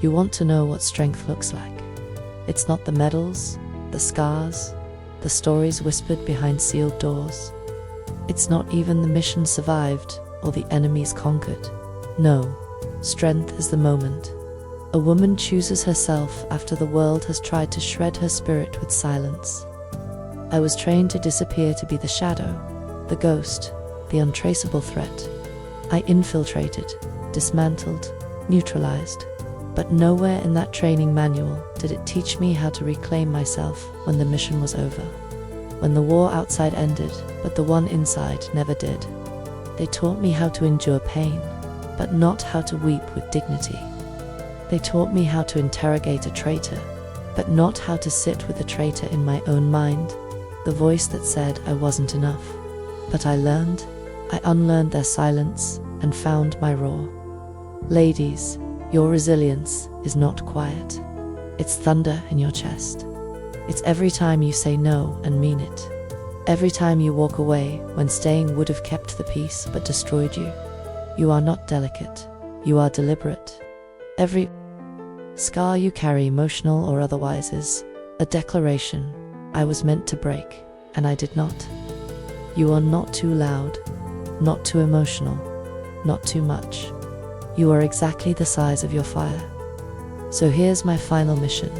You want to know what strength looks like. It's not the medals, the scars, the stories whispered behind sealed doors. It's not even the mission survived or the enemies conquered. No, strength is the moment. A woman chooses herself after the world has tried to shred her spirit with silence. I was trained to disappear, to be the shadow, the ghost, the untraceable threat. I infiltrated, dismantled, neutralized. But nowhere in that training manual did it teach me how to reclaim myself when the mission was over. When the war outside ended, but the one inside never did. They taught me how to endure pain, but not how to weep with dignity. They taught me how to interrogate a traitor, but not how to sit with a traitor in my own mind, the voice that said I wasn't enough. But I unlearned their silence and found my roar. Ladies, your resilience is not quiet. It's thunder in your chest. It's every time you say no and mean it. Every time you walk away when staying would have kept the peace but destroyed you. You are not delicate. You are deliberate. Every scar you carry, emotional or otherwise, is a declaration. I was meant to break, and I did not. You are not too loud, not too emotional, not too much. You are exactly the size of your fire. So here's my final mission: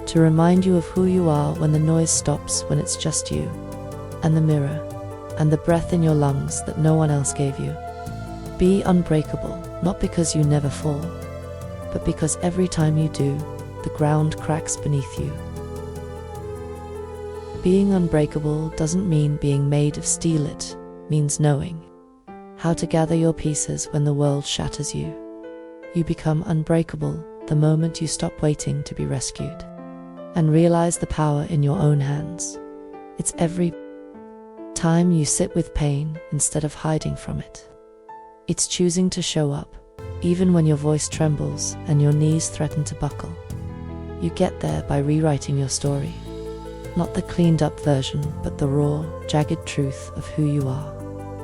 to remind you of who you are when the noise stops, when it's just you, and the mirror, and the breath in your lungs that no one else gave you. Be unbreakable, not because you never fall, but because every time you do, the ground cracks beneath you. Being unbreakable doesn't mean being made of steel, it means knowing how to gather your pieces when the world shatters you. You become unbreakable the moment you stop waiting to be rescued and realize the power in your own hands. It's every time you sit with pain instead of hiding from it. It's choosing to show up, even when your voice trembles and your knees threaten to buckle. You get there by rewriting your story. Not the cleaned up version, but the raw, jagged truth of who you are.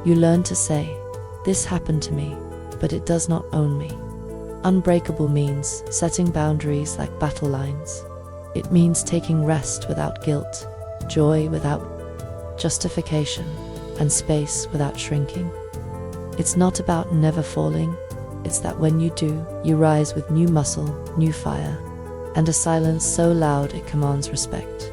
You learn to say, "This happened to me, but it does not own me." Unbreakable means setting boundaries like battle lines. It means taking rest without guilt, joy without justification, and space without shrinking. It's not about never falling. It's that when you do, you rise with new muscle, new fire, and a silence so loud it commands respect.